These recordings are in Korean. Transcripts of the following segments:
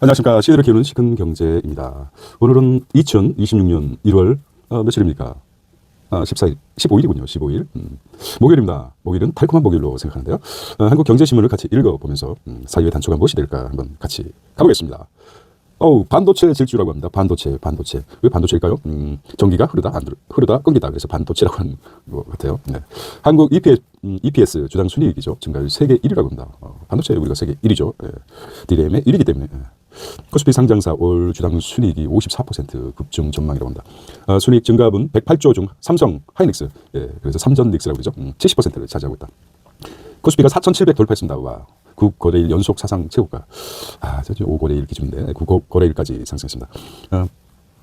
안녕하십니까. 시대를 키우는 시근경제입니다. 오늘은 2026년 1월 며칠입니까? 14일, 15일이군요. 15일. 목요일입니다. 목요일은 달콤한 목요일로 생각하는데요. 한국경제신문을 같이 읽어보면서 사유의 단초가 무엇이 될까 한번 같이 가보겠습니다. 반도체 질주라고 합니다. 반도체. 왜 반도체일까요? 전기가 흐르다 끊기다. 그래서 반도체라고 하는 것 같아요. 네. 한국 EPS 주당 순이익이죠. 증가율 세계 1위라고 합니다. 반도체 우리가 세계 1위죠. 네. DRAM의 1위이기 때문에. 코스피 상장사 올 주당 순이익이 54% 급증 전망이라고 합니다. 순이익 증가분 108조 중 삼성 하이닉스, 그래서 삼전닉스라고 그러죠. 70%를 차지하고 있다. 코스피가 4,700 돌파했습니다. 와. 9거래일 연속 사상 최고가. 저 5거래일 기준인데 9거래일까지 상승했습니다.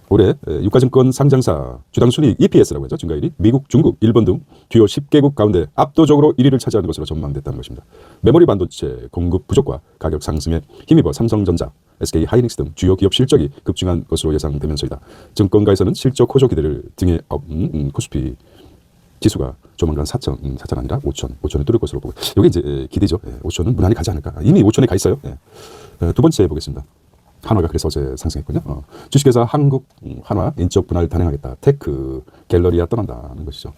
올해 유가증권 상장사 주당 순이익 EPS라고 하죠. 증가율이 미국, 중국, 일본 등 주요 10개국 가운데 압도적으로 1위를 차지하는 것으로 전망됐다는 것입니다. 메모리 반도체 공급 부족과 가격 상승에 힘입어 삼성전자, SK 하이닉스 등 주요 기업 실적이 급증한 것으로 예상되면서이다. 증권가에서는 실적 호조 기대를 등에 업은 코스피 지수가 조만간 4천 아니라 5천을 뚫을 것으로 보고, 이게 이제 기대죠. 5천은 무난히 가지 않을까. 이미 5천에 가 있어요. 두 번째 보겠습니다. 한화가 그래서 어제 상승했군요. 주식회사 한국 한화 인적 분할 단행하겠다. 테크 갤러리아 떠난다는 것이죠.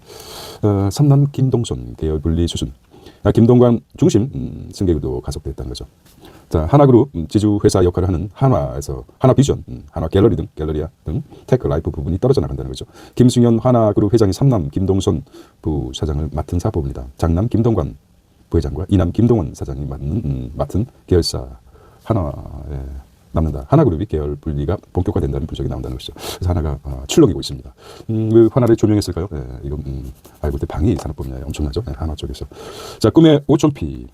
삼남 김동선 계열 분리 수순. 김동관 중심 승계구도 가속됐다는 거죠. 자, 하나그룹 지주회사 역할을 하는 한화에서 하나비전, 하나갤러리 등 갤러리아 등 테크 라이프 부분이 떨어져 나간다는 거죠. 김승현 하나그룹 회장이 삼남 김동선 부사장을 맡은 사부입니다. 장남 김동관 부회장과 이남 김동원 사장이 맡은 계열사 한화에 남는다. 하나그룹이 계열 분리가 본격화된다는 분석이 나온다는 것이죠. 그래서 하나가 출렁이고 있습니다. 왜 하나를 조명했을까요? 이건 알고 볼 때 방위 산업 분야에 엄청나죠. 한화 쪽에서. 자, 꿈의 5,000피.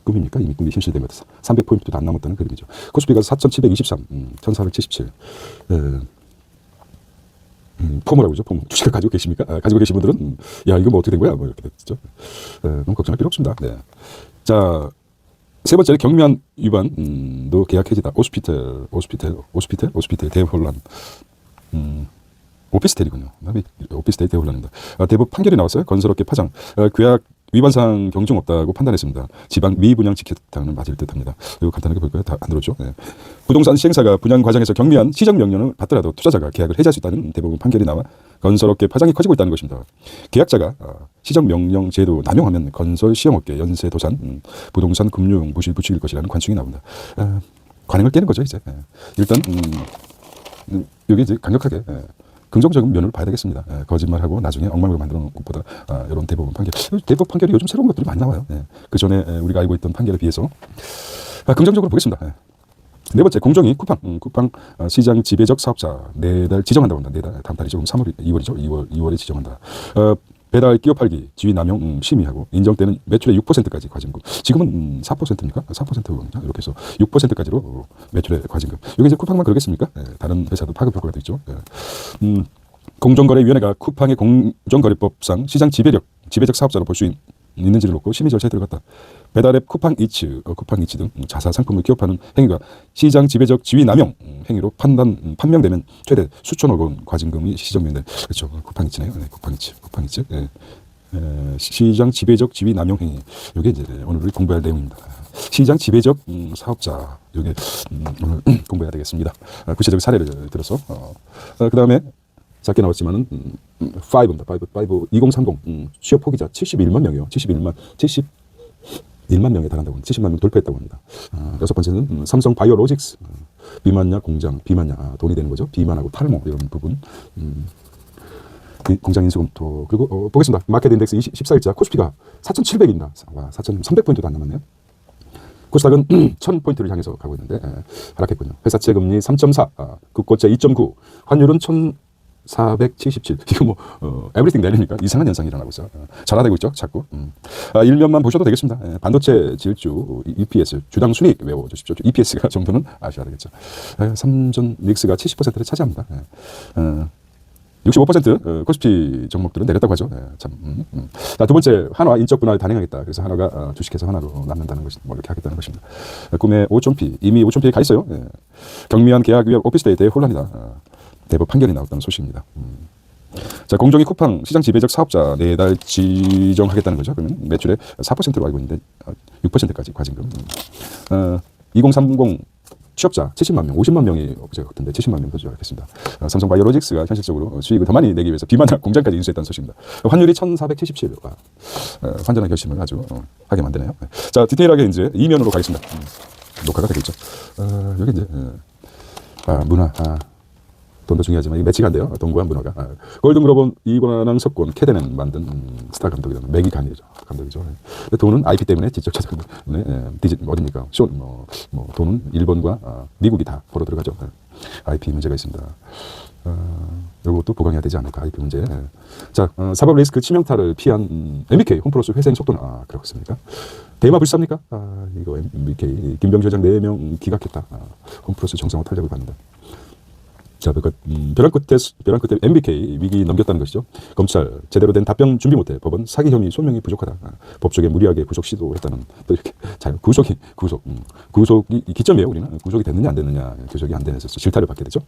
꿈입니까? 이미 꿈이 현실된 것 같아서 300포인트도 안 남았다는 그림이죠. 코스피가 4,723, 1,477. 포모라고 그러죠. 포모. 주식을 가지고 계십니까? 가지고 계신 분들은 야, 이거 뭐 어떻게 된 거야? 뭐 이렇게 됐죠. 너무 걱정할 필요 없습니다. 네. 자, 세 번째는 경미한 위반도 계약 해지다. 오스피텔 대혼란. 오피스텔이군요. 오피스텔 대혼란입니다. 대법 판결이 나왔어요. 건설업계 파장. 계약 위반상 경중 없다고 판단했습니다. 지방 미분양 직혜탕은 맞을 듯합니다. 이거 간단하게 볼까요? 다 안 들었죠. 부동산 시행사가 분양 과정에서 경미한 시정 명령을 받더라도 투자자가 계약을 해지할 수 있다는 대법원 판결이 나와 건설업계 파장이 커지고 있다는 것입니다. 계약자가 시정 명령 제도 남용하면 건설 시행업계 연쇄 도산, 부동산 금융 부실 부추길 것이라는 관측이 나옵니다. 관행을 깨는 거죠 이제. 일단 여기 이제 강력하게. 긍정적인 면을 봐야 되겠습니다. 거짓말하고 나중에 엉망으로 만들어 놓은 것보다 이런 대법원 판결이 요즘 새로운 것들이 많이 나와요. 그 전에 우리가 알고 있던 판결에 비해서 긍정적으로 보겠습니다. 네 번째, 공정위 쿠팡 시장 지배적 사업자 4달 지정한다고 합니다. 4달, 다음 달이죠. 그럼 3월, 2월이죠. 2월에 지정한다. 배달 끼워 팔기 지위 남용 심의하고 인정되는 매출의 6%까지 과징금. 지금은 4%입니까? 4%입니다. 이렇게 해서 6%까지로 매출의 과징금. 이게 이제 쿠팡만 그러겠습니까? 다른 회사도 파급 효과가 있죠. 공정거래위원회가 쿠팡의 공정거래법상 시장 지배적 사업자로 볼 수 있는지를 놓고 심의 절차에 들어갔다. 배달앱 쿠팡이츠 등 자사 상품을 기업하는 행위가 시장 지배적 지위 남용 행위로 판명되면 최대 수천억 원 과징금이 시정된다. 그렇죠. 쿠팡이츠네요. 쿠팡이츠. 시장 지배적 지위 남용 행위. 이게 이제 오늘 우리 공부할 내용입니다. 시장 지배적 사업자. 이게 오늘 공부해야 되겠습니다. 구체적 사례를 들어서 그 다음에 작게 나왔지만은 5입니다. 2030 취업 포기자 71만 명이요. 71만 명에 달한다고 합니다. 70만 명 돌파했다고 합니다. 여섯 번째는 삼성 바이오로직스 비만약 공장 돈이 되는 거죠. 비만하고 탈모 이런 부분. 공장 인수검토. 그리고 보겠습니다. 마켓 인덱스 14일자 코스피가 4,700입니다. 4,300포인트도 안 남았네요. 코스닥은 1,000포인트를 향해서 가고 있는데 하락했군요. 회사채 금리 3.4, 국고채 2.9, 환율은 1,477. 이거 뭐 에브리띵 내리니까 이상한 현상이 일어나고 있어요. 잘하되고 있죠. 자꾸. 일면만 보셔도 되겠습니다. 반도체 질주 EPS 주당 순이익 외워주십시오. EPS가 정도는 아셔야 되겠죠. 삼전 닉스가 70%를 차지합니다. 65% 코스피 종목들은 내렸다고 하죠. 자, 두 번째, 한화 인적 분할 단행하겠다. 그래서 한화가 주식해서 하나로 남는다는 것이 뭐 이렇게 하겠다는 것입니다. 꿈의 5,000피 이미 5,000피에 가 있어요. 경미한 계약 위협 오피스텔에 대해 혼란이다. 대법 판결이 나왔다는 소식입니다. 자, 공정위 쿠팡 시장 지배적 사업자 4달 지정하겠다는 거죠. 그러면 매출의 4%로 알고 있는데 6%까지 과징금. 2030 취업자 70만 명, 50만 명이 어제 같은데 70만 명 조작했습니다. 삼성바이오로직스가 현실적으로 수익을 더 많이 내기 위해서 비만학 공장까지 인수했다는 소식입니다. 환율이 1,477. 환전한 결심을 아주 하게 만드네요. 자, 디테일하게 이제 이면으로 가겠습니다. 녹화가 되겠죠. 여기 이제 문화. 돈도 중요하지만 이게 매치가 안 돼요. 돈과 문화가. 골든글로브 이관왕 석권 캐데넨 만든 스타 감독이다. 맥이 감독이죠. 근데 돈은 IP 때문에 직접 찾아가는 어딥니까? 돈은 일본과 미국이 다 보러 들어가죠. IP 문제가 있습니다. 이것도 보강해야 되지 않을까, IP 문제. 자, 사법 리스크 치명타를 피한 MBK 홈플러스 회생 속도는 그렇습니까? 대마 불쌉니까? 이거 MBK 김병주 회장 4명 기각했다. 홈플러스 정상화 탄력을 받는다. 자, 그러니까 벼랑 끝에 MBK 위기 넘겼다는 것이죠. 검찰 제대로 된 답변 준비 못해. 법원 사기 혐의 소명이 부족하다. 법조계 무리하게 구속 시도했다는 또 이렇게 잘 구속이 기점이에요. 우리는 구속이 됐느냐 안 됐느냐, 구속이 안 되면서 질타를 받게 되죠.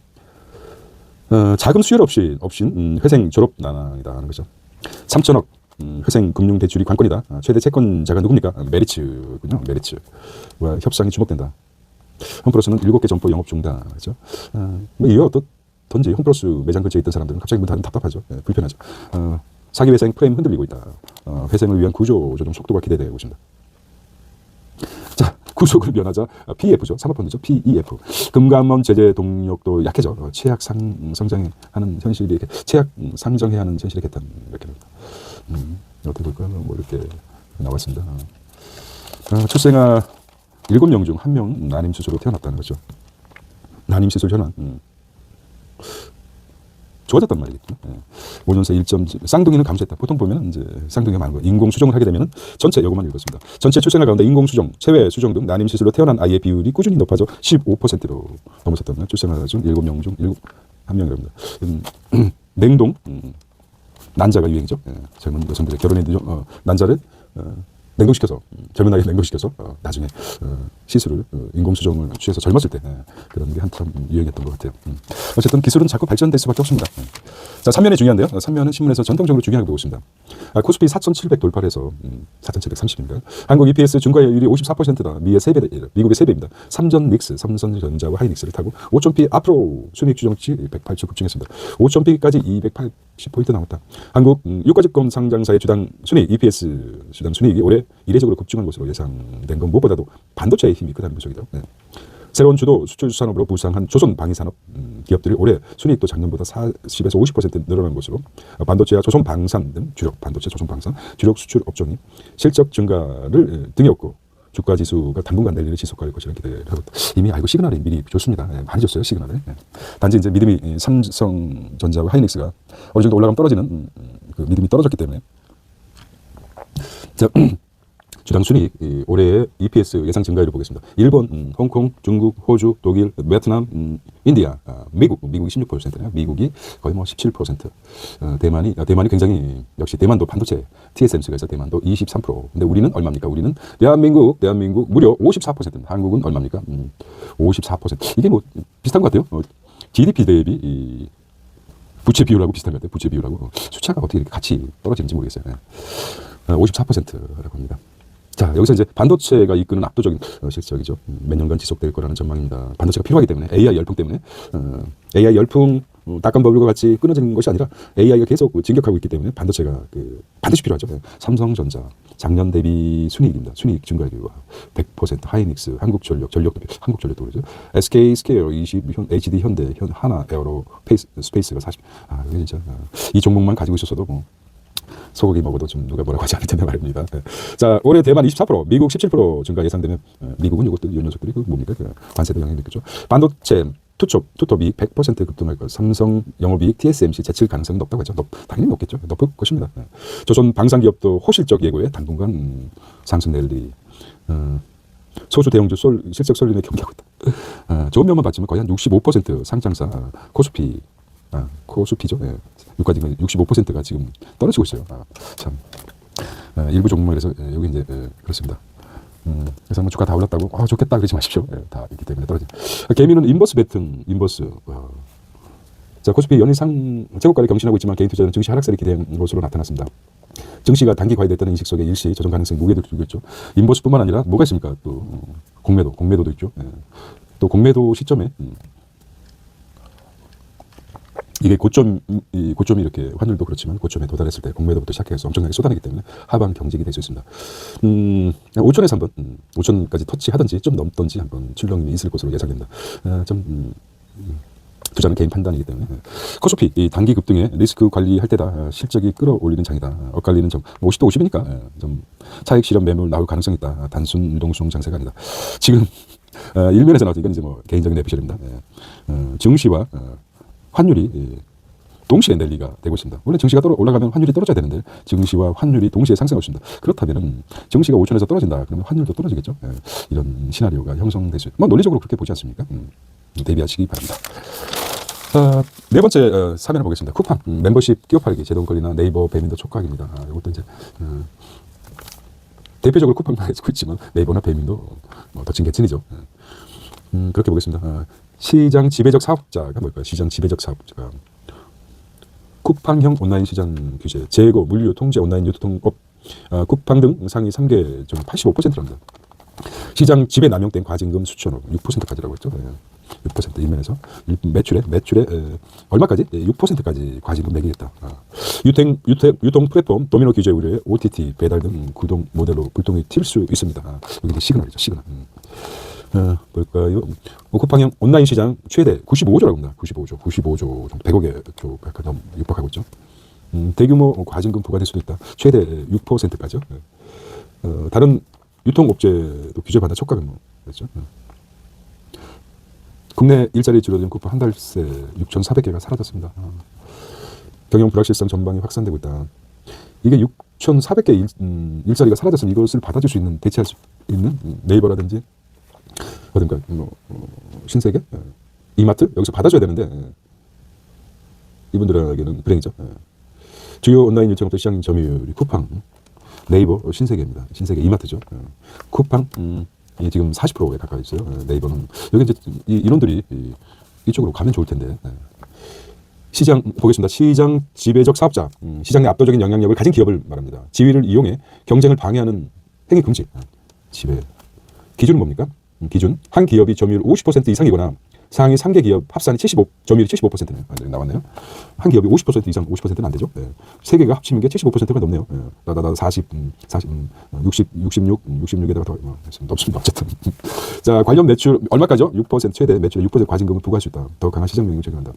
자금 수혈 없인 회생 졸업 난항이다 하는 거죠. 3천억 회생 금융 대출이 관건이다. 최대 채권자가 누굽니까? 메리츠군요. 메리츠와 협상이 주목된다. 홈플러스는 7개 점포 영업 중단. 그렇죠? 이유 어떻든지 홈플러스 매장 근처에 있던 사람들은 갑자기 문 닫으면 답답하죠. 불편하죠. 사기 회생 프레임 흔들리고 있다. 회생을 위한 구조 조정 속도가 기대되고 있습니다. 자, 구속을 면하자 PEF죠. 사모펀드죠. PEF. 금감원 제재 동력도 약해져. 최악 상정해야 하는 현실이 최악 상정해야 하는 현실의 개탄 이렇게 됩니다. 어떻게 볼까요? 뭐 이렇게 나왔습니다. 출생아 7명 중 1명 난임 수술로 태어났다는 거죠. 난임 수술 현황. 좋아졌단 말이겠죠. 오존세 1점, 쌍둥이는 감소했다. 보통 보면 이제 쌍둥이가 많은 거. 인공 수정을 하게 되면 전체 요거만 읽었습니다. 전체 출생아 가운데 인공 수정, 체외 수정 등 난임 시술로 태어난 아이의 비율이 꾸준히 높아져 15%로 넘어섰다는 출생아 중 7명 중 1명이랍니다. 냉동, 난자가 유행이죠. 젊은 여성들의 결혼에 난자를 냉동시켜서 젊은 나이에 냉동시켜서 나중에 시술을 인공수정을 취해서 젊었을 때 그런 게 한참 유행했던 것 같아요. 어쨌든 기술은 자꾸 발전될 수밖에 없습니다. 자, 3면이 중요한데요. 3면은 신문에서 전통적으로 중요하게 보고 있습니다. 코스피 4,700 돌파해서 4,730입니다. 한국 EPS 중과율이 54%다. 미국의 3배입니다. 삼성전자와 하이닉스를 타고 5,000p 앞으로 순이익 추정치 108초 급증했습니다. 5,000p까지 280포인트 나왔다. 한국 유가증권 상장사의 주당 순이익 EPS 주당 순이익이 올해 이례적으로 급증한 것으로 예상된 건 무엇보다도 반도체의 힘이 크다는 분석이죠. 새로운 주도 수출 산업으로 부상한 조선 방위산업 기업들이 올해 순이익도 작년보다 40에서 50% 늘어난 것으로 반도체와 조선 방산 등 주력 반도체, 조선 방산 주력 수출 업종이 실적 증가를 등에업고 주가 지수가 당분간 내일 지속할 것이라는 기대를 하고 있다. 이미 알고 시그널이 미리 줬습니다. 많이 줬어요, 시그널을. 단지 이제 믿음이 삼성전자와 하이닉스가 어느 정도 올라가면 떨어지는 그 믿음이 떨어졌기 때문에. 자, 주당 순이익 올해의 EPS 예상 증가율을 보겠습니다. 일본, 홍콩, 중국, 호주, 독일, 베트남, 인디아, 미국이 16%네요. 미국이 거의 뭐 17%. 대만이 굉장히 역시 대만도 반도체 TSMC가 있어 대만도 23%. 근데 우리는 얼마입니까? 우리는 대한민국 무려 54%입니다. 한국은 얼마입니까? 54%. 이게 뭐 비슷한 것 같아요. GDP 대비 부채 비율하고 비슷한 것 같아요. 부채 비율하고 숫자가 어떻게 이렇게 같이 떨어지는지 모르겠어요. 54%라고 합니다. 자, 여기서 이제 반도체가 이끄는 압도적인 실적이죠. 몇 년간 지속될 거라는 전망입니다. 반도체가 필요하기 때문에, AI 열풍 때문에, AI 열풍, 닷컴 버블과 같이 끊어지는 것이 아니라 AI가 계속 진격하고 있기 때문에 반도체가 반드시 필요하죠. 삼성전자, 작년 대비 순이익입니다. 순이익 증가율과 100%, 하이닉스, 한국전력도 그러죠. SK 스퀘어 20, HD 현대, 하나 에어로 스페이스가 40. 이게 진짜 이 종목만 가지고 있었어도 뭐. 소고기 먹어도 좀 누가 뭐라고 하지 않을 텐데 말입니다. 자, 올해 대만 24%, 미국 17% 증가 예상되면 미국은 이것도 이 녀석들이 뭡니까? 관세도 영향이 있겠죠. 반도체 투톱이익 100% 급등할 것. 삼성 영업이익 TSMC 제칠 가능성이 높다고 했죠. 당연히 높겠죠. 높을 것입니다. 조선 방산기업도 호실적 예고에 당분간 상승 랠리. 소수 대형주 실적 설립에 경기하고 있다. 좋은 면만 봤지만 거의 한 65% 상장사 코스피죠. 유가증권 65%가 지금 떨어지고 있어요. 참 일부 종목에서 여기 이제 그렇습니다. 그래서 뭐 주가 다 올랐다고 좋겠다 그러지 마십시오. 다 있기 때문에 떨어지. 개미는 인버스 베튼 자, 코스피 연일 최고가를 경신하고 있지만 개인 투자는 증시 하락세를 기대한 것으로 나타났습니다. 증시가 단기 과열됐다는 인식 속에 일시 조정 가능성이 무게를 두고 있죠. 인버스뿐만 아니라 뭐가 있습니까? 또 공매도도 있죠. 또 공매도 시점에 이게 고점이 이렇게 환율도 그렇지만 고점에 도달했을 때 공매도부터 시작해서 엄청나게 쏟아내기 때문에 하방 경직이 될 수 있습니다. 5천에서 한번 5천까지 터치하든지 좀 넘든지 한번 출렁임이 있을 것으로 예상됩니다. 투자는 개인 판단이기 때문에 코스피 이 단기 급등에 리스크 관리할 때다 실적이 끌어올리는 장이다. 엇갈리는 점 50도 50이니까 좀 차익 실현 매물 나올 가능성이 있다. 단순 유동성 장세가 아니다. 지금 일면에서 나왔죠. 이건 이제 뭐 개인적인 에피셜입니다. 증시와 환율이 동시에 랠리가 되고 있습니다. 원래 증시가 올라가면 환율이 떨어져야 되는데 증시와 환율이 동시에 상승하고 있습니다. 그렇다면 증시가 5천에서 떨어진다. 그러면 환율도 떨어지겠죠. 이런 시나리오가 형성될 수 있습니다. 뭐 논리적으로 그렇게 보지 않습니까? 대비하시기 바랍니다. 네 번째 사면을 보겠습니다. 쿠팡 멤버십 끼워 팔기 제동거리나 네이버 배민도 촉각입니다. 이것도 이제 대표적으로 쿠팡만 해주고 있지만 네이버나 배민도 더 진개천이죠. 그렇게 보겠습니다. 시장 지배적 사업자가 뭘까요? 시장 지배적 사업자가 쿠팡형 온라인 시장 규제, 재고, 물류, 통제, 온라인 유통업, 쿠팡 등 상위 3개 중 85%랍니다. 시장 지배 남용 된 과징금 수천억 6%까지라고 했죠. 6% 일면에서 매출에 얼마까지? 6%까지 과징금 매기겠다. 유통 플랫폼 도미노 규제 우려에 OTT 배달 등 구동 모델로 불똥이 튈 수 있습니다. 여기 이제 시그널이죠. 시그널. 뭘까요? 쿠팡형 온라인 시장 최대 95조라고 합니다. 95조 정도 100억에 좀 약간 좀 육박하고 있죠. 대규모 과징금 부과될 수도 있다. 최대 6%까지요. 다른 유통업체도 규제받아 촉각은 뭐였죠. 국내 일자리 줄어든 쿠팡 한 달 새 6,400개가 사라졌습니다. 경영 불확실성 전방이 확산되고 있다. 이게 6,400개 일자리가 사라졌으면 이것을 받아줄 수 있는 대체할 수 있는 네이버라든지 어딘가 신세계, 이마트 여기서 받아줘야 되는데 이분들에게는 불행이죠. 주요 온라인 유통업체 시장 점유율이 쿠팡, 네이버, 신세계입니다. 신세계 이마트죠. 쿠팡 지금 40%에 가까이 있어요. 네이버는 여기 이제 인원들이 이쪽으로 가면 좋을 텐데. 시장 보겠습니다. 시장 지배적 사업자, 시장 내 압도적인 영향력을 가진 기업을 말합니다. 지위를 이용해 경쟁을 방해하는 행위 금지. 지배 기준은 뭡니까? 기준 한 기업이 점유율 50% 이상이거나 상위 3개 기업 합산이 점유율이 75%네요. 나왔네요. 한 기업이 50% 이상, 50%는 안 되죠. 네. 세 개가 합치는 게 75%가 넘네요. 네. 60, 66에다가 더 높습니다. 어쨌든. 자, 관련 매출 얼마까지요? 6% 최대 매출의 6% 과징금을 부과할 수 있다. 더 강한 시장 명령을 제공한다.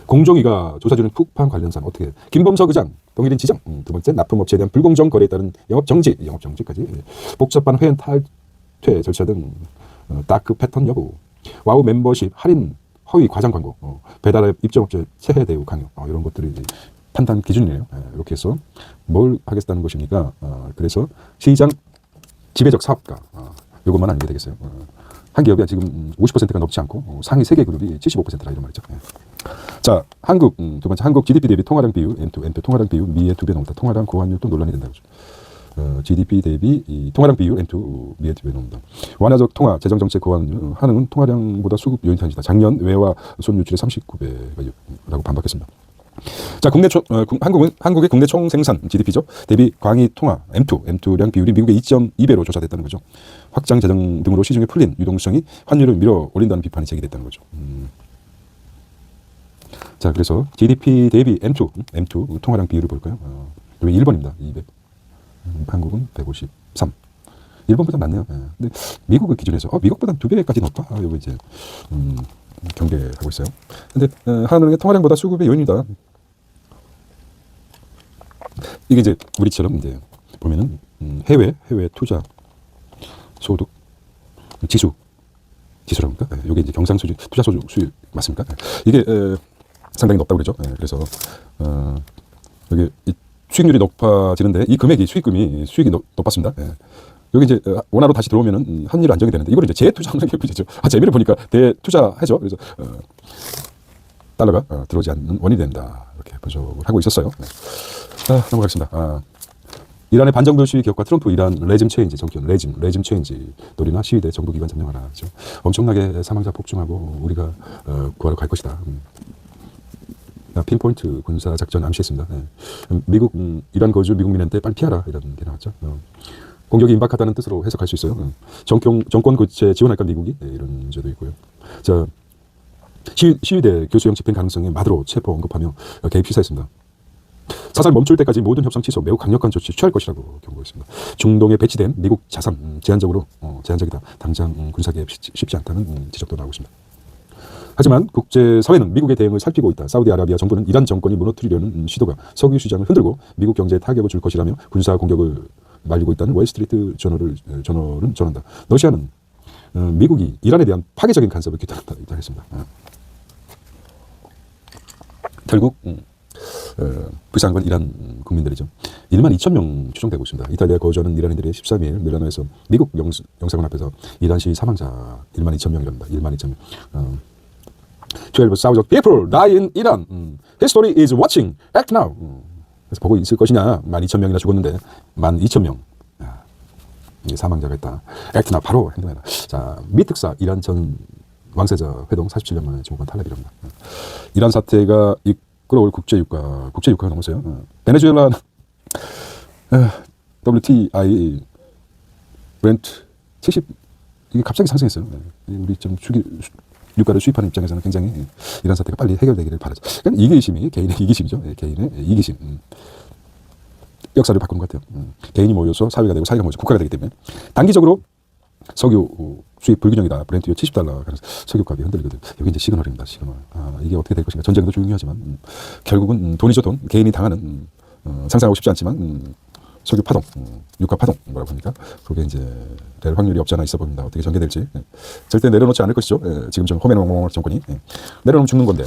공정위가 조사 중인 쿠팡 관련사는 어떻게? 김범석 의장 동일인 지정. 두 번째 납품업체에 대한 불공정 거래에 따른 영업정지까지. 복잡한 회원 탈퇴 절차 등 다크 패턴 여부. 와우 멤버십 할인 허위 과장 광고, 배달앱 입점업체 체해 대우 강요, 이런 것들이 판단 기준이에요. 이렇게 해서 뭘 하겠다는 것입니까? 그래서 시장 지배적 사업가, 이것만 아니게 되겠어요. 한 기업이 지금 50%가 넘지 않고 상위 3개 그룹이 75%라 이런 말이죠. 자, 한국 두 번째 한국 GDP 대비 통화량 비율 M2 통화량 비율 미의 2배 넘다. 통화량 고환율도 논란이 된다고 하죠. GDP 대비 이 통화량 비율 M2 미의 2배 넘다. 완화적 통화 재정 정책 고환율 한국은 통화량보다 수급 요인 탓이다. 작년 외화 손유출의 39배라고 반박했습니다. 자, 한국의 국내 총생산 GDP죠. 대비 광의 통화 M2량 비율이 미국의 2.2배로 조사됐다는 거죠. 확장 재정 등으로 시중에 풀린 유동성이 환율을 밀어 올린다는 비판이 제기됐다는 거죠. 자, 그래서 GDP 대비 M2 통화량 비율을 볼까요? 여기 1번입니다. 200. 한국은 153. 일본보다 낫네요. 근데 미국의 기준에서 미국보다 2배까지 높아. 이거 이제 경계하고 있어요. 근데 한은행의 통화량보다 수급의 요인이다. 이게 이제 우리처럼 이제 보면은 해외 투자 소득 지수라고 합니까? 이게 이제 경상수지 투자 소득 수익 맞습니까? 이게 상당히 높다고 그러죠. 그래서 여기 수익률이 높아지는데 이 금액이 수익이 높았습니다. 여기 이제 원화로 다시 들어오면은 환율 안정이 되는데 이걸 이제 재투자하는 게 문제죠. 재미를 보니까 대투자하죠. 그래서 달러가 들어오지 않는 원인이 된다. 이렇게 분석을 하고 있었어요. 넘어가겠습니다. 이란의 반정부 시위 기업과 트럼프 이란 레짐 체인지 정권 레짐 체인지 놀이나 시위대 정부기관 점령하라. 엄청나게 사망자 폭증하고 우리가 구하러 갈 것이다. 핀포인트 군사 작전 암시했습니다. 미국 이란 거주 미국민한테 빨리 피하라 이런 게 나왔죠. 공격이 임박하다는 뜻으로 해석할 수 있어요. 정권 교체 지원할까 미국이? 네, 이런 문제도 있고요. 자, 시위대 교수형 집행 가능성에 마드로 체포 언급하며 개입 시사했습니다. 사살 멈출 때까지 모든 협상 취소, 매우 강력한 조치 취할 것이라고 경고했습니다. 중동에 배치된 미국 자산 제한적이다. 당장 군사 개입 쉽지 않다는 지적도 나오고 있습니다. 하지만 국제사회는 미국의 대응을 살피고 있다. 사우디아라비아 정부는 이란 정권이 무너뜨리려는 시도가 석유 시장을 흔들고 미국 경제에 타격을 줄 것이라며 군사 공격을 말리고 있다는 월스트리트 저널은 전한다. 러시아는 미국이 이란에 대한 파괴적인 간섭을 규탄한다 했습니다. 결국 불쌍한 건 이란 국민들이죠. 1만 2천 명 추정되고 있습니다. 이탈리아에 거주하는 이란인들이 13일 밀라노에서 미국 영사관 앞에서 이란 시위 사망자 1만 2천 명이랍니다. 1만 2천 명. 12,000 people die in Iran. History is watching. Act now. 그래서 보고 있을 것이냐. 12,000명이나 죽었는데 12,000명. 사망자가 있다. Act now. 바로 행동해라. 자, 미 특사 이란 전 왕세자 회동 47년 만에 중국은 탈락이랍니다. 이란 사태가 이끌어올 국제유가가 넘었어요. 베네수엘라 WTI 브렌트 70 이게 갑자기 상승했어요. 우리 좀 유가를 수입하는 입장에서는 굉장히 이란 사태가 빨리 해결되기를 바라죠. 그러니까 이기심이 개인의 이기심이죠. 개인의 이기심. 역사를 바꾸는 것 같아요. 개인이 모여서 사회가 되고 사회가 모여서 국가가 되기 때문에 단기적으로 석유 수입 불균형이다. 브렌트유 $70. 그래서 석유값이 흔들리거든. 여기 이제 시그널입니다. 시그널. 이게 어떻게 될 것인가. 전쟁도 중요하지만 결국은 돈이죠. 돈. 개인이 당하는 상상하고 싶지 않지만 석유 파동, 유가 파동 뭐라고 합니까? 그게 이제 될 확률이 없지 않아 있어 보입니다. 어떻게 전개될지. 절대 내려놓지 않을 것이죠. 지금 좀 호메노 정권이 내려놓으면 죽는 건데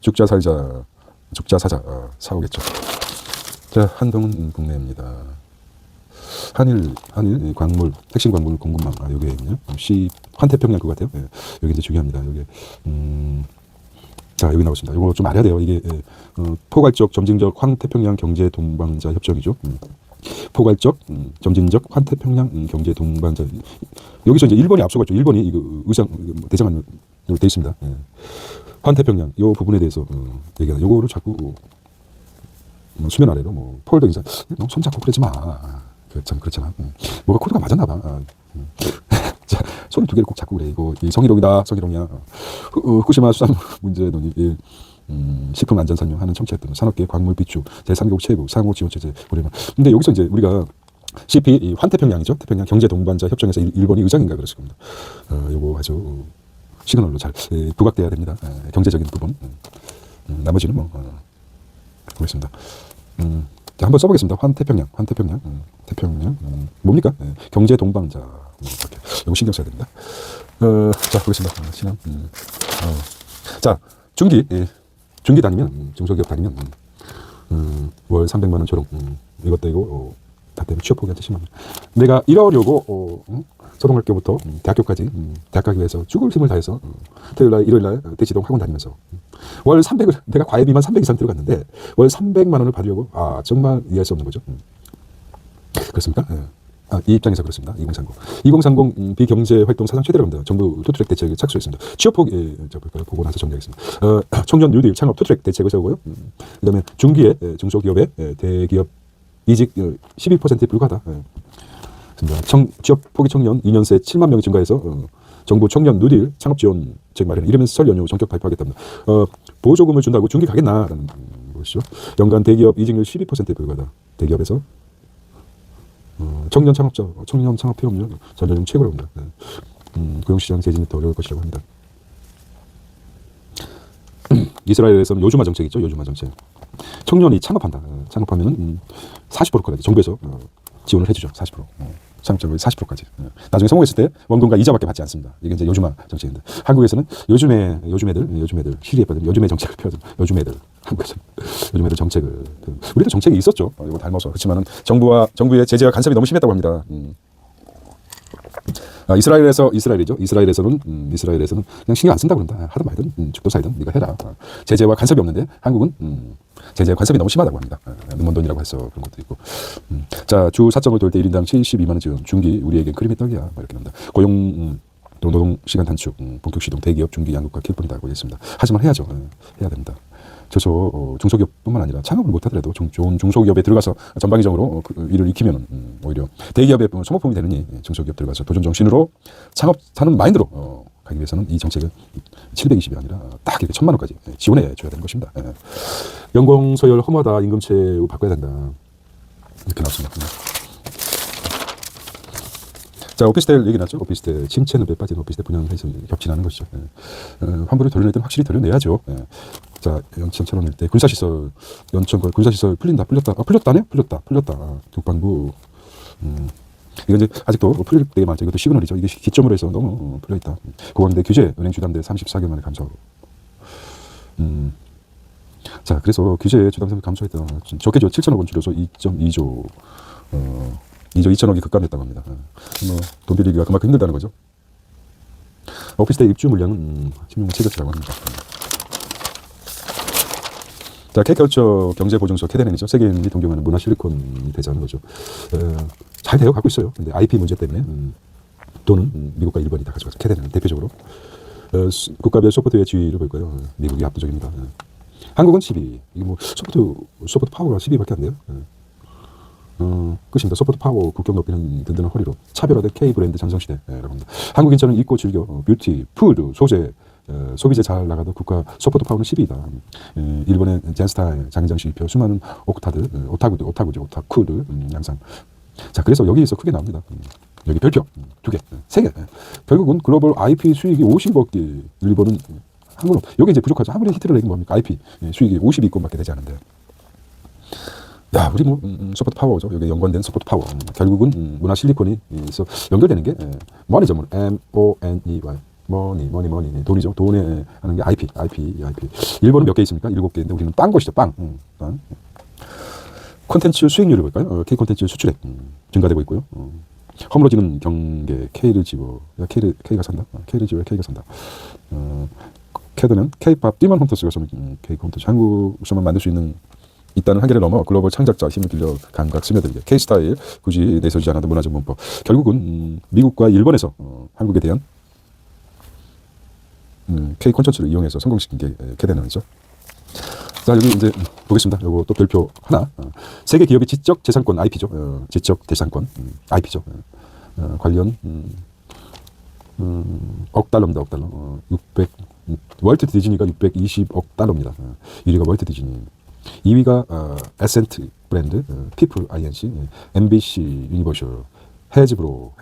죽자 사자 사오겠죠. 자, 한동훈 국내입니다. 한일 광물 핵심 광물 공급망 여기에 있네요. 환태평양 것 같아요. 여기 이제 중요합니다. 여기 자, 여기 나오십니다. 이거 좀 알아야 돼요. 이게 포괄적 점진적 환태평양 경제 동반자 협정이죠. 포괄적 점진적 환태평양 경제 동반자. 여기서 이제 일본이 앞서갔죠. 일본이 이거 대장안으로 돼 있습니다. 환태평양 이 부분에 대해서 얘기하는 요거를 자꾸 수면 아래로 폴더 인사 너무 손잡고 그러지 마. 참 그렇잖아. 뭐가 코드가 맞았나 봐. 자, 손 두 개를 꼭 잡고 그래. 이거 성희롱이다. 성희롱이야. 후쿠시마 수산 문제 논의 식품 안전 설명하는 청취했던 산업계 광물 비축 제3국 최고 상호 지원 체제 우리는. 근데 여기서 이제 우리가 CP 환태평양이죠. 태평양 경제 동반자 협정에서 일본이 의장인가 그랬을 겁니다. 요거 아주 시그널로 잘 부각돼야 됩니다. 경제적인 부분. 나머지는 보겠습니다. 자, 한번 써보겠습니다. 환태평양. 태평양. 뭡니까? 경제 동반자. 이렇게. 이거 신경 써야 됩니다. 자, 보겠습니다. 신앙. 자, 중기 다니면, 중소기업 다니면, 월 300만 원 초록, 이것 떼고, 다 때문에 취업 포기한테 10만 원. 내가 이러려고, 초등학교부터 대학교까지, 대학 가기 위해서 죽을 힘을 다해서, 토요일날, 일요일날 대치동 학원 다니면서, 월 300을, 내가 과외비만 300 이상 들어갔는데, 월 300만 원을 받으려고, 정말 이해할 수 없는 거죠. 그렇습니까? 이 입장에서 그렇습니다. 2030 비경제활동 사상 최대로 합니다. 정부 투트랙 대책에 착수했습니다. 취업 포기, 보고 나서 정리하겠습니다. 청년 뉴딜 창업 투트랙 대책을 세우고요. 그 다음에 중기의 중소기업의 대기업 이직 12%에 불과하다. 취업 포기 청년 2년새 7만 명이 증가해서 정부 청년 뉴딜 창업 지원책 마련 이러면서 설 연휴 전격 발표하겠답니다. 보조금을 준다고 중기 가겠나라는 것이죠. 연간 대기업 이직률 12%에 불과하다. 대기업에서 청년 창업 피업률 전년 중 최고라고 합니다. 고용시장 재진이 더 어려울 것이라고 합니다. 이스라엘에서는 요주마 정책 있죠. 요주마 정책. 청년이 창업하면은 40%까지 정부에서 지원을 해주죠. 40%. 창업자금의 40%까지. 나중에 성공했을 때 원금과 이자밖에 받지 않습니다. 이게 이제 요주마 정책인데 한국에서는 요즘 애들 시리에빠진 요즘 애 정책을 펴든 요즘 애들 한국에서 요즘 애들 정책을 우리도 정책이 있었죠. 이거 닮아서 그렇지만은 정부의 제재와 간섭이 너무 심했다고 합니다. 이스라엘에서는 그냥 신경 안 쓴다고 그런다. 하든 말든 죽도 살든 네가 해라. 제재와 간섭이 없는데 한국은 제재와 간섭이 너무 심하다고 합니다. 눈먼돈이라고 해서 그런 것도 있고. 자, 주 사정을 돌 때 1인당 72만 원 지원. 중기 우리에겐 크림이 떡이야. 이렇게 합니다. 고용 또 노동시간 단축, 본격 시동 대기업 중기 양극화 킬뿐이다고 했습니다. 하지만 해야죠. 해야 됩니다. 저소 중소기업뿐만 아니라 창업을 못하더라도 좋은 중소기업에 들어가서 전방위적으로 일을 익히면 오히려 대기업의 소모품이 되느니 중소기업 들어가서 도전 정신으로 창업하는 마인드로 가기 위해서는 이 정책을 720이 아니라 딱 이렇게 1,000만 원까지 지원해 줘야 되는 것입니다. 연공서열 허무하다, 임금체 바꿔야 된다, 이렇게 나왔습니다. 자, 오피스텔 얘기 났죠. 오피스텔 침체늪에 빠진 오피스텔 분양해서 겹치는 것이죠. 환불을 돌려낼 때는 확실히 돌려내야죠. 자, 연천철원일 때 군사시설, 연천과 군사시설 풀렸다네요? 풀렸다. 국방부. 이건 이제 아직도 풀릴 때에 맞죠. 이것도 시그널이죠. 이게 기점으로 해서 너무 풀려있다. 고강대 규제, 은행 주담대 34개월 만에 감소. 자, 그래서 규제 주담대 감소했다. 적게죠. 7천억 원 줄여서 2.2조, 2조 2천억이 급감했다고 합니다. 돈 빌리기가 그만큼 힘들다는 거죠. 오피스텔 입주 물량은 16만 최저치라고 합니다. 자, K컬처 경제보증서 캐데넨이죠. 세계인이 동경하는 문화 실리콘이 되자는 거죠. 잘 되어 가고 있어요. 근데 IP 문제 때문에 돈은 미국과 일본이 다 가져가죠. 캐데넨은 대표적으로. 국가별 소프트웨어 지위를 볼 거예요. 미국이 압도적입니다. 한국은 12. 이게 뭐 소프트 파워가 12밖에 안 돼요. 끝입니다. 소프트 파워, 국격 높이는 든든한 허리로 차별화된 K 브랜드 전성시대라고 합니다. 한국 인천은 잊고 즐겨 뷰티, 푸드, 소재, 소비재 잘 나가도 국가 소프트 파워는 10위다. 일본의 젠스타일, 장인장 시표, 수많은 오타쿠들 양상. 자, 그래서 여기에서 크게 나옵니다. 여기 별표 2개, 3개. 결국은 글로벌 IP 수익이 50억이 일본은 한국은 여기 이제 부족하죠. 아무리 히트를 내긴 뭡니까? IP 수익이 52건밖에 되지 않는데. 야, 우리 뭐 소프트 파워죠. 여기 연관된 소프트 파워. 결국은 문화 실리콘이 있어 연결되는 게 머니죠. MONEY. 머니. 돈이죠. 돈에 하는 게 IP. 일본은 몇 개 있습니까? 7개인데 우리는 빵 것이죠. 빵. 콘텐츠 수익률을 볼까요? K 콘텐츠 수출액 증가되고 있고요. 허물어지는 경계 K를 집어 K가 산다. K를 집어 K가 산다. 캐드는 K-팝 띠만 홈터스가 쏘는 K 홈터스 한국에서만 만들 수 있다는 한계를 넘어 글로벌 창작자 힘을 빌려 감각 스며들게 K-스타일 굳이 내세우지 않아도 문화적 문법. 결국은 미국과 일본에서 한국에 대한 K 콘텐츠를 이용해서 성공시킨 게 캐데넌이죠. 자, 여기 이제 보겠습니다. 요거 또 별표 하나. 세계 기업의 지적 재산권 IP죠. 지적 재산권 IP죠. 관련 억 달러입니다. 억 달러. 600 월트 디즈니가 620억 달러입니다. 1위가 월트 디즈니. 2위가 에센트 브랜드, 피플 INC, MBC 유니버셜, 해즈브로,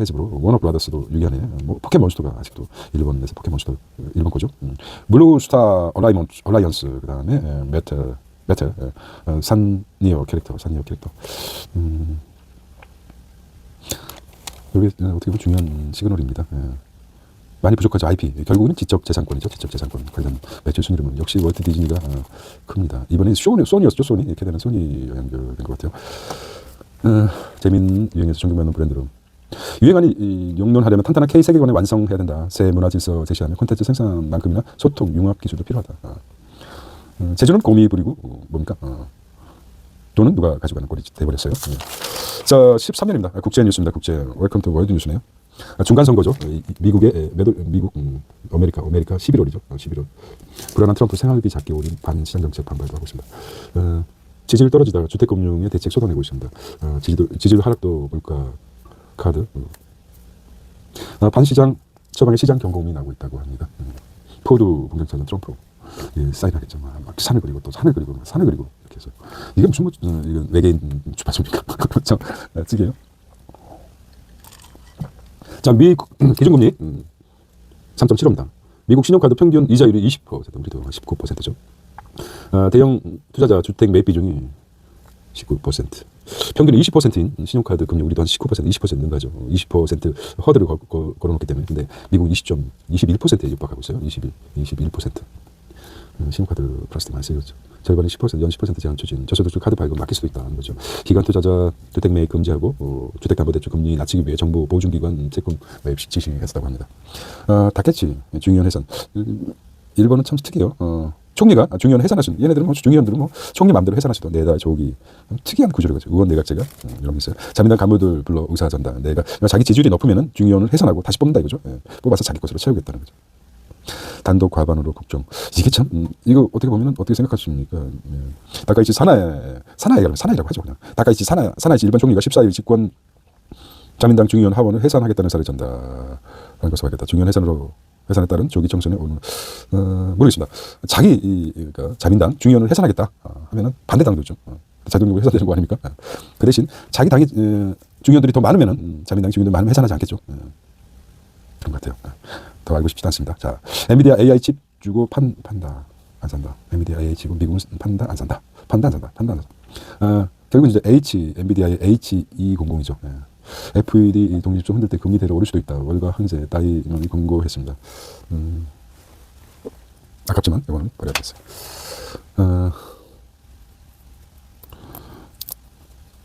워너브라더스도 6위 안에, 뭐 포켓몬스터가 아직도 일본에서 포켓몬스터 일본 거죠. 블루스타 얼라이언스, 그 다음에 메탈, 산니어 캐릭터. 여기 어떻게 보면 중요한 시그널입니다. 많이 부족하죠. IP. 결국은 지적 재산권이죠. 지적 재산권 관련 매출 순위로는 역시 월트 디즈니가 큽니다. 이번에 소니였죠. 소니. 이렇게 되면 소니 연결된 것 같아요. 재미있는 유행에서 존경받는 브랜드로. 유행안이 용론하려면 탄탄한 K 세계관을 완성해야 된다. 새 문화 질서 제시하며 콘텐츠 생산만큼이나 소통, 융합 기술도 필요하다. 제주는 곰이 부리고 뭡니까? 돈은 누가 가져가는 꼴이 돼버렸어요. 자, 13년입니다. 국제 뉴스입니다. 국제 웰컴 투 월드 뉴스네요. 중간 선거죠. 미국의 아메리카 11월이죠. 11월. 불안한 트럼프 생활비 잡기 올인 반시장 정책 반발도 하고 있습니다. 지지율 떨어지다가 주택금융의 대책 쏟아내고 있습니다. 지지율 하락도 물가 카드. 반시장 처방의 시장 경고음이 나고 있다고 합니다. 포드 공장차는 트럼프 사인하겠죠. 막 산을 그리고 또 산을 그리고 이렇게 해서 이게 무슨 이건 외계인 주파수입니까? 그렇죠. 찌개요. 자, 미국 기준금리 3.75입니다. 미국 신용카드 평균 이자율이 20%, 우리도 19%죠. 대형 투자자 주택 매입 비중이 19%. 평균이 20%인 신용카드 금리 우리도 한 19%, 20% 능가죠. 20% 허들을 걸어놓기 때문에. 근데 미국 21%에 육박하고 있어요. 21%. 신용카드 플라스틱 많이 쓰였죠. 절반이 10%, 연 10% 제한 추진. 저소득층 카드 발급 막힐 수도 있다는 거죠. 기관 투자자 주택 매입 금지하고 주택담보대출 금리 낮추기 위해 정부 보증기관 채권 매입 지시했다고 합니다. 닿겠지. 중요한 해선. 일본은 참 특이해요. 총리가 중의원 해산하시는, 얘네들은 뭐 중의원들은 뭐 총리 마음대로 해산하시던 내다 조기 특이한 구조를 가지고 의원 내각제가 이런 게 있어요. 자민당 간부들 불러 의사전당, 내가 자기 지지율이 높으면은 중의원을 해산하고 다시 뽑는다 이거죠. 예. 뽑아서 자기 것으로 채우겠다는 거죠. 단독 과반으로 국정. 이게 참 이거 어떻게 보면 어떻게 생각하십니까? 예. 다카이치 사나이라고 하죠 그냥. 다카이치 사나이치 일반 총리가 14일 집권 자민당 중의원 하원을 해산하겠다는 사를 전다라는 것을 알겠다. 중의원 해산에 따른 조기 청선에 오는 모르겠습니다. 그러니까 자민당 중의원을 해산하겠다 하면은 반대당도 있죠. 자동적으로 해산되는 거 아닙니까? 그 대신 자기 당이 중의원들이 더 많으면은 자민당 중의원들 많으면 해산하지 않겠죠. 그런 것 같아요. 더 알고 싶지 않습니다. 자, 엔비디아 AI 칩 주고 판다 안 산다. 엔비디아 AI 칩은 미국은 판다 안 산다. 판다 안 산다. 결국은 이제 엔비디아의 H200이죠. FED 동립 좀 흔들 때 금리대로 오를 수도 있다. 월가 항제 따위는 권고했습니다. 아깝지만 이거는 버려야겠어요.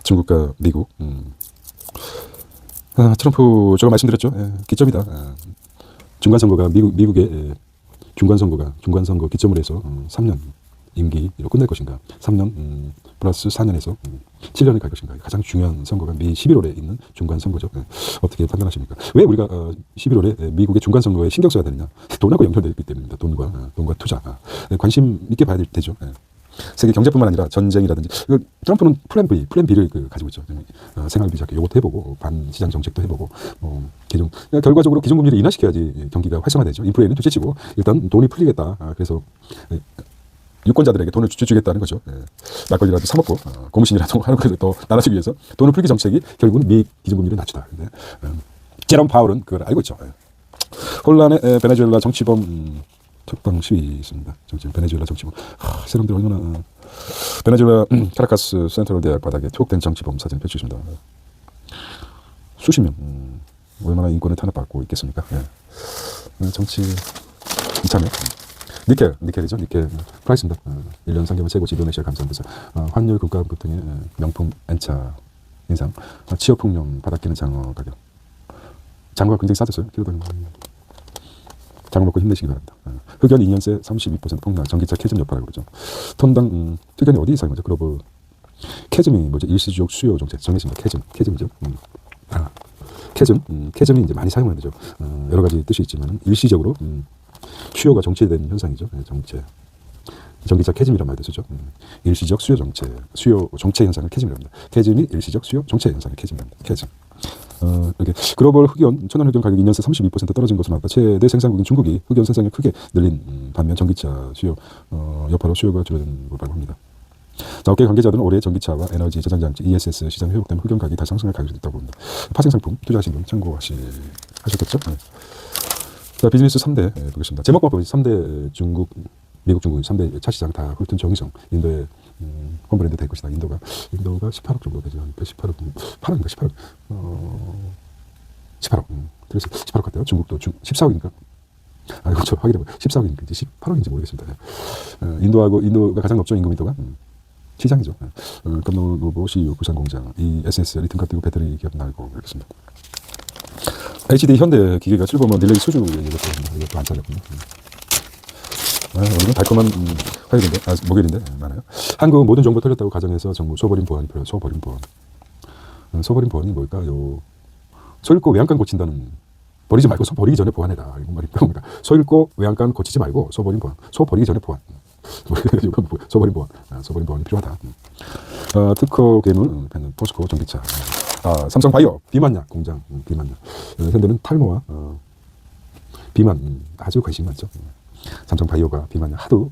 중국과 미국. 트럼프 제가 말씀드렸죠. 기점이다. 중간선거가 미국의 중간선거 기점으로 해서 3년 임기로 끝낼 것인가, 3년 플러스 4년에서 7년을 갈 것인가. 가장 중요한 선거가 미 11월에 있는 중간선거죠. 어떻게 판단하십니까? 왜 우리가 11월에 미국의 중간선거에 신경 써야 되느냐? 돈하고 연결되기 때문입니다. 돈과 투자. 관심 있게 봐야 되죠. 세계 경제뿐만 아니라 전쟁이라든지. 트럼프는 플랜 B를 가지고 있죠. 생활비 잡기 요것도 해보고, 반시장 정책도 해보고, 결과적으로 기준금리를 인하시켜야지 경기가 활성화되죠. 인플레는 둘째치고 일단 돈이 풀리겠다. 그래서 유권자들에게 돈을 주겠다는 거죠. 막걸리라도 사 먹고 고무신이라도 하는 것을 더 나눠주기 위해서 돈을 풀기 정책이 결국은 미 기준금리를 낮추다. 근데 제롬 파월은 그걸 알고 있죠. 혼란의 베네수엘라 정치범 석방 시위 있습니다. 베네수엘라 정치범. 사람들 얼마나 베네수엘라 카라카스 센트럴 대학 바닥에 투옥된 정치범 사진 펼치십니다. 수십 명. 얼마나 인권을 탄압받고 있겠습니까? 정치 이참에. 니켈이죠. 니켈 프라이스입니다. 1년 3개월 최고치 인도네시아 감사합니다. 환율 금가 등의 명품 N차 인상. 취업폭염 바닥기는 장어 가격. 장어가 굉장히 싸졌어요. 키로당. 장어 먹고 힘내시기 바랍니다. 흑연 2년새 32% 폭락. 전기차 캐즘 여파라고 그러죠. 톤당 흑연이 어디 이상인 거죠? 글로벌 캐즘이 뭐죠? 일시적 수요 정책 정했습니다. 캐즘이죠. 캐즘이 이제 많이 사용하는 거죠. 여러 가지 뜻이 있지만 일시적으로 수요가 정체된 현상이죠. 전기차 캐즘이란 말도 쓰죠. 일시적 수요 정체 현상을 캐즘이라고 합니다. 캐즘이 일시적 수요 정체 현상을 캐즘이랍니다. 캐즘. 이렇게 글로벌 천연 흑연 가격이 2년새 32% 떨어진 것으로 나왔다. 최대 생산국인 중국이 흑연 생산을 크게 늘린 반면 전기차 수요 여파로 수요가 줄어든 것이라고 합니다. 자, 업계 관계자들은 올해 전기차와 에너지 저장장치 ESS 시장 회복 때문에 흑연 가격이 다시 상승할 가능성이 있다고 봅니다. 파생상품 투자하신 분 참고하셨겠죠? 자, 비즈니스 3대 보겠습니다. 제목만 보면 3대 미국, 중국 3대 차시장 다 훑은 정의성. 인도의 홈브랜드 될 것이다. 인도가 18억 정도 되죠. 18억, 8억인가 18억. 그래서 18억 같아요. 중국도 14억인가? 그렇죠. 확인해보고 14억인지 18억인지 모르겠습니다. 인도가 가장 높죠. 인구 밀도가. 시장이죠. 건너로보 CEO 부산공장, ESS 리튬 가스 배터리 기업 날고 이렇습니다. HD 현대 기계가 7번만 딜레이 수주 이것도 안 잘렸군요. 오늘은 달콤한 화요일인데, 목요일인데 많아요. 한국 모든 정보 털렸다고 가정해서 정부 소버린 보안이 필요해요. 소버린 보안이 뭘까요? 소 읽고 외양간 고친다는, 버리지 말고 소 버리기 전에 보완해라. 이런 말이 그런 겁니다. 소 읽고 외양간 고치지 말고 소버린 보안. 소 버리기 전에 보완. 소버린 보안이 필요하다. 특허 괴물, 포스코 전기차. 삼성바이오 비만약 공장, 비만약. 현대는 탈모와 비만 아주 관심 많죠. 삼성바이오가 비만약 하도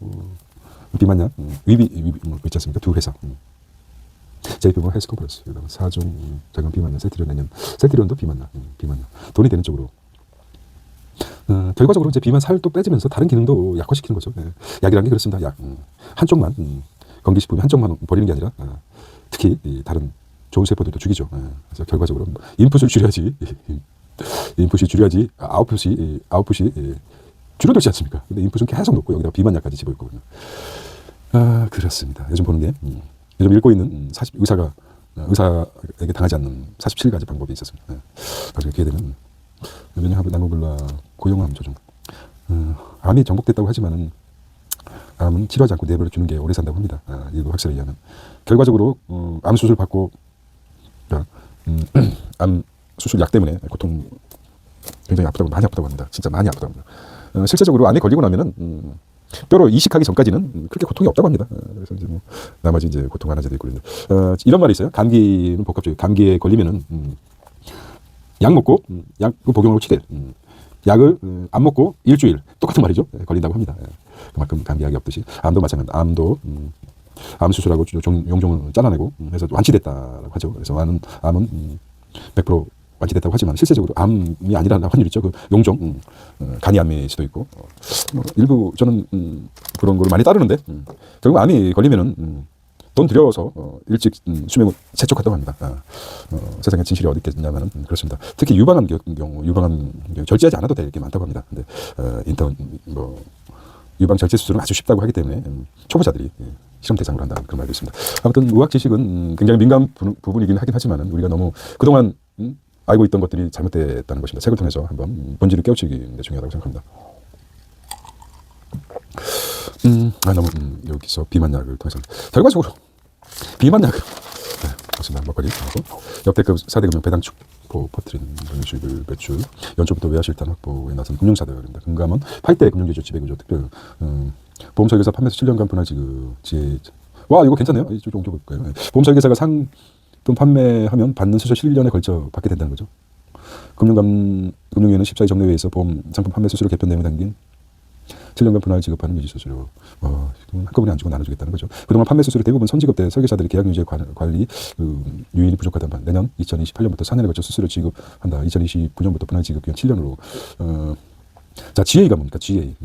비만약 위비 있지 않습니까? 두 회사. JP모건 헬스코플러스, 그다음 4종 자금 비만약 세트리온도 비만약. 돈이 되는 쪽으로. 결과적으로 이제 비만 살도 빼지면서 다른 기능도 약화시키는 거죠. 약이라는 게 그렇습니다. 약 한쪽만 건기식품이 한쪽만 버리는 게 아니라 특히 다른 좋은 세포들도 죽이죠. 그래서 결과적으로 인풋을 줄여야지 아웃풋이 줄어들지 않습니까? 근데 인풋은 계속 높고 여기다 비만약까지 집어있거든요. 그렇습니다. 요즘 보는 게 요즘 읽고 있는 의사에게 당하지 않는 47가지 방법이 있었습니다. 나중에 기회 되면 면역하고 나노블라 고용암 조정. 암이 정복됐다고 하지만은 암은 치료하지 않고 내버려 두는 게 오래 산다고 합니다. 일부 학설에 의하면. 결과적으로 암 수술 받고 암 수술 약 때문에 고통 굉장히 아프다고, 많이 아프다고 합니다. 진짜 많이 아프다고 합니다. 실제적으로 암에 걸리고 나면은 뼈로 이식하기 전까지는 그렇게 고통이 없다고 합니다. 그래서 이제 뭐 나머지 이제 고통 완화제도 있고 이런 말이 있어요. 감기는 복합적이에요. 감기에 걸리면은 약 먹고 약 복용하고 7일, 약을 안 먹고 일주일, 똑같은 말이죠. 걸린다고 합니다. 그만큼 감기약이 없듯이 암도 마찬가지입니다. 암도 암 수술하고 용종을 잘라내고 해서 완치됐다고 하죠. 그래서 암은 100% 완치됐다고 하지만 실제적으로 암이 아니라는 확률이 있죠. 그 용종, 간이암일 수도 있고 일부 저는 그런 걸 많이 따르는데 결국 암이 걸리면은 돈 들여서 일찍 수명을 세척한다고 합니다. 세상에 진실이 어디 있겠냐면은 그렇습니다. 특히 유방암 경우 유방암 절제하지 않아도 될 게 많다고 합니다. 근데 유방 절제 수술은 아주 쉽다고 하기 때문에 초보자들이 실험 대상으로 한다는 그런 말도 있습니다. 아무튼 의학 지식은 굉장히 민감 부분이긴 하긴 하지만 우리가 너무 그동안 알고 있던 것들이 잘못됐다는 것입니다. 책을 통해서 한번 본질을 깨우치기 중요하다고 생각합니다. 너무 여기서 비만약을 통해서 결과적으로 비만약을 그렇습니다. 먹거리 하고 역대급 4대 금융 배당 축포 퍼뜨리는 금융 수익을 배출 연초부터 외화 실탄 확보에 나선 금융사들입니다. 금감원 8대 금융기조 지배구조 특별 보험 설계사 판매에서 7년간 분할 지급 와 이거 괜찮네요. 좀 옮겨볼까요? 보험 설계사가 상품 판매하면 받는 수수 7년에 걸쳐 받게 된다는 거죠. 금융위원회는 14일 정례회에서 보험 상품 판매 수수료 개편 내용에 담긴 7년간 분할 지급하는 유지 수수료 한꺼번에 안 주고 나눠주겠다는 거죠. 그동안 판매 수수료 대부분 선지급대 설계사들이 계약 유지 관리 유인이 부족하다는 반. 내년 2028년부터 4년에 걸쳐 수수료 지급한다. 2029년부터 분할 지급 기간 7년으로. 자, GA가 뭡니까? GA.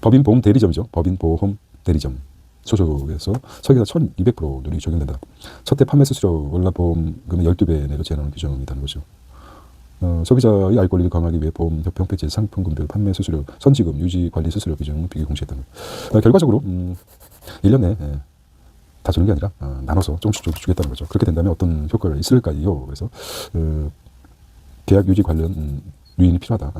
법인 보험 대리점이죠. 법인 보험 대리점 소속에서 설계사 1200% 누리 적용된다. 첫해 판매 수수료 월납보험금의 12배 내로 제한하는 규정이라는 거죠. 소비자의 알 권리를 강화하기 위해 보험협회 홈페이지에 상품군별 판매 수수료, 선지급, 유지 관리 수수료 비중 비교 공시했다는 것. 결과적으로 1년 내에 다 주는 게 아니라 나눠서 조금씩 주겠다는 거죠. 그렇게 된다면 어떤 효과가 있을까요? 그래서 계약 유지 관련 유인이 필요하다.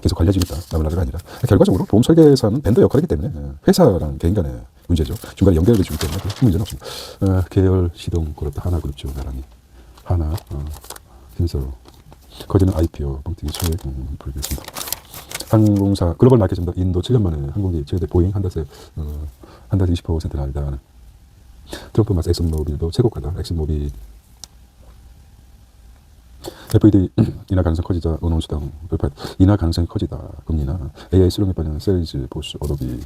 계속 관리해주겠다. 나블라가 아니라 결과적으로 보험 설계사는 벤더 역할이기 때문에 회사랑 개인 간의 문제죠. 중간에 연결해 주기 때문에 큰 문제는 없습니다. 계열 시동 그렇다. 하나그룹죠. 나란히 하나 힘써 거제는 IPO 뻥튀기 소액 보이겠습니다. 항공사 글로벌 마켓입니다. 인도 7년 만에 항공기 최대 보잉 한 달에 20% 날다가는 트럼프 마스 엑슨모빌도 최고가다. 엑슨모빌 FED 인하 가능성 커지자 은원수당 돌파 인하 가능성이 커지다. 금리나 AI 수령에 빠지는 세일즈 보수 어도비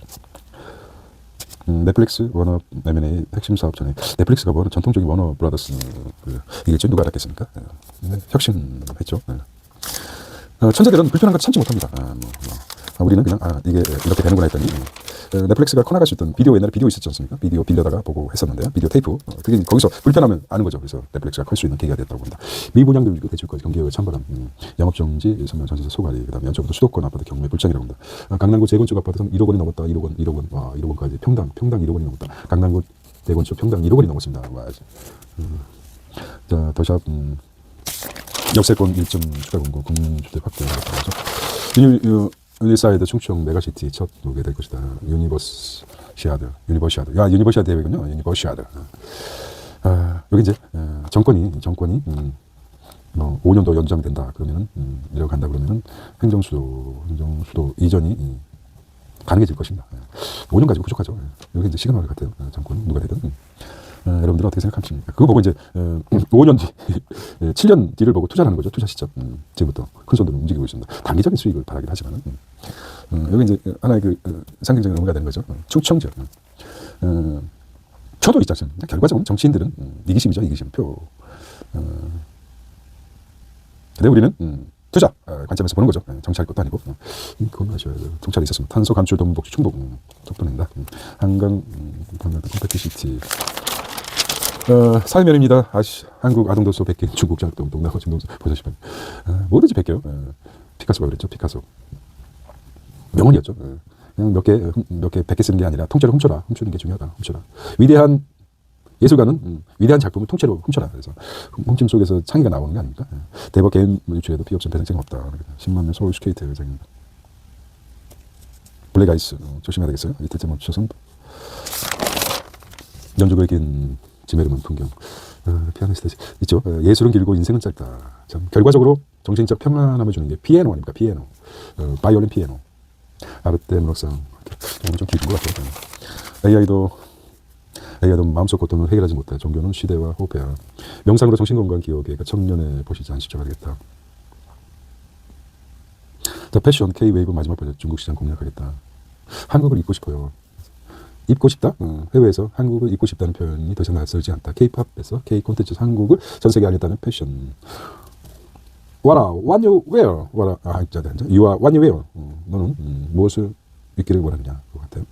넷플릭스 워너 M&A 핵심 사업 전에 넷플릭스가 뭐 전통적인 워너 브라더스 이게 누가 알았겠습니까? 혁신했죠. 천재들은 불편한 걸 참지 못합니다. 우리는 그냥 이게 이렇게 되는구나 했더니 넷플릭스가 커나갈 수 있던 옛날에 비디오 있었지 않습니까? 비디오 빌려다가 보고 했었는데요. 비디오 테이프 그게 거기서 불편하면 아는 거죠. 그래서 넷플릭스가 클 수 있는 계기가 됐다고 봅니다. 미분양 늘리고 대출까지 경기력을 참관함 영업정지 선명 전세서 소가리 그다음에 연초부터 수도권 아파트 경매 불장이라고 합니다. 강남구 재건축 아파트는 1억 원이 넘었다. 1억 원 와 1억 원까지 평당 1억 원이 넘었다. 강남구 재건축 평당 1억 원이 넘었습니다. 와, 자 더샵 역세권 1점 추가 공고 국민주택 확대 유니사이드 충청 메가시티 첫 오게 될 것이다. 유니버시아드. 야, 유니버시아드 대회군요. 유니버시아드. 여기 이제 정권이 5년도 연장된다. 그러면은 내려간다 그러면은 행정수도 이전이 가능해질 것입니다. 5년 가지고 부족하죠. 여기 이제 시그널 같아요. 정권 누가 되든. 여러분들은 어떻게 생각하십니까? 그거 보고 이제 5년 뒤, 7년 뒤를 보고 투자하는 거죠. 투자 시점. 지금부터 큰 손으로 움직이고 있습니다. 단기적인 수익을 바라긴 하지만 여기 이제 하나의 상징적인 의미가 되는 거죠. 충청지역. 표도 있지 않습니까? 결과적으로 정치인들은 이기심이죠. 이기심. 표. 근데 우리는 투자 관점에서 보는 거죠. 정치할 것도 아니고. 그건 아셔야 돼요. 정찰이 있었습니다. 탄소 감출 동북 충북 속도낸다. 한강 컴패티시티. 사회면입니다. 한국 아동도서 100개, 중국 장동, 동남아 중동서 보셨시면 뭐든지 100개요. 피카소가 그랬죠. 피카소. 명언이었죠. 그냥 몇 개 100개 쓰는 게 아니라 통째로 훔쳐라. 훔치는 게 중요하다. 훔쳐라. 위대한 예술가는 위대한 작품을 통째로 훔쳐라. 그래서 훔침 속에서 창의가 나오는 게 아닙니까? 대법 개인 유출에도 피 없으면 배상책은 없다. 10만 명 서울 스케이트 회장입니다. 블랙 아이스 조심해야 되겠어요. 이틀째 멈춰서 연주곡의 긴 지메르만 풍경. 피아니스트 있죠. 예술은 길고 인생은 짧다. 참 결과적으로 정신적 평안함을 주는 게 피아노 아닙니까? 피아노. 바이올린 피아노. 아르테무로상 좀 길은 것 같아요. AI도 마음속 고통을 해결하지 못해. 종교는 시대와 호흡해야. 명상으로 정신건강 기억에 청년의 보시지 않으십시오. 가겠다. 자, 패션 K-웨이브 마지막 버전 중국 시장 공략하겠다. 한국을 잊고 싶어요. 입고 싶다? 해외에서 한국을 입고 싶다는 표현이 더 이상 낯설지 않다. K-팝에서 K-콘텐츠에서 한국을 전 세계에 알렸다는 패션. What you wear? You are what you wear. 너는 무엇을 입기를 원하느냐? 그거 같아요.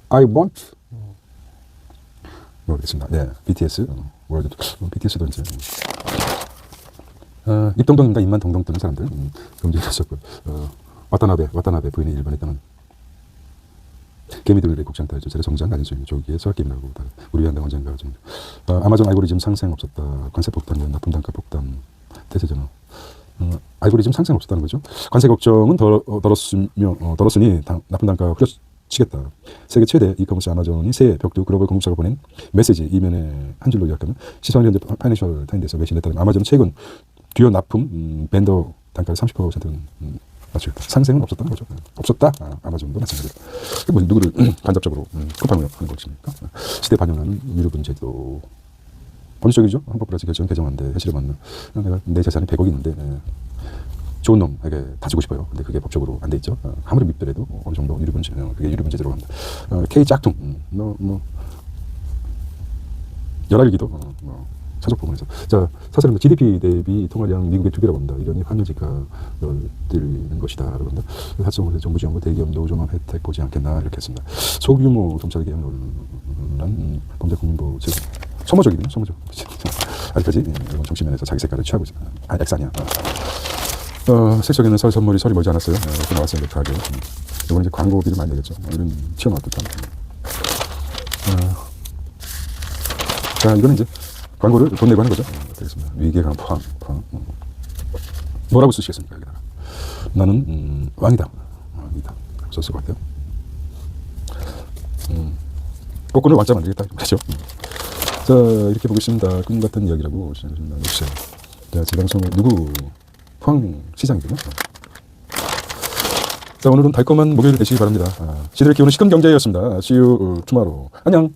I want. 모르겠습니다. 네, BTS. BTS도 이제. 입동동입니다. 입만 동동 뜨는 사람들. 금지하셨고. 와타나베 부인이 일본에 있다는 개미들의 곡창 따위죠. 제래 성장 가진 수익 조기에 수학게임이라고 우리 위한다 언젠가. 아마존 알고리즘 상생 없었다. 관세 폭탄, 납품 단가 폭탄, 대세전화. 알고리즘 상생 없었다는 거죠. 관세 걱정은 덜었으니 납품 단가 후려치겠다. 세계 최대 이커머스 아마존이 새 벽두 글로벌 공급사가 보낸 메시지 이면에 한 줄로 요약하면 시선 현재 파이낸셜 타임즈에서 외신에 따르면 아마존은 최근 주요 납품 벤더 단가의 30%는 맞추겠다. 상생은 없었다는 거죠. 없었다. 아마존도 마찬가지다. 뭐 누구를 간접적으로 쿠팡을 하는 것입니까? 시대 반영하는 유류분 제도. 법률적이죠. 헌법으로 결정 개정한데 해시를 맞는 내가 내 재산이 100억이 있는데 좋은 놈에게 다 주고 싶어요. 근데 그게 법적으로 안 돼 있죠. 아무리 밉더라도 어느 정도 유류분 제도, 그게 유류분 제도로 합니다. K 짝퉁. 열알기도 사적 부분에서. 자, 사실은 GDP 대비 통화량 미국의 2배라고 합니다. 이러니 환율지가 늘리는 것이다. 라고 합니다. 합성을 정부 지원과 대기업 노조만 혜택 보지 않겠나 이렇게 했습니다. 소규모 검찰 개혁 논란, 범죄 국민보호 즉 소모적이군요. 소모적. 아직까지 이번 정치면에서 자기 색깔을 취하고 있습니다. 엑사냐. 세적에는 설 선물이 설이 멀지 않았어요. 이렇게 나왔어요. 가게. 이번에 이제 광고비를 많이 내겠죠. 이런 튀어나왔던 자, 이거는 이제 광고를 돈 내고 하는 거죠. 되겠습니다. 위기에 강한 포항. 뭐라고 쓰시겠습니까? 여기다가. 나는 왕이다. 왕이다. 썼을 것 같아요. 복근을 왕자 만들겠다. 그렇죠. 자, 이렇게 보겠습니다. 꿈 같은 이야기라고 시작합니다. 역시. 자, 제 방송을 포항 시장이군요. 자, 오늘은 달콤한 목요일 되시기 바랍니다. 시대를 키우는 시큰 경제였습니다. See you tomorrow. 안녕.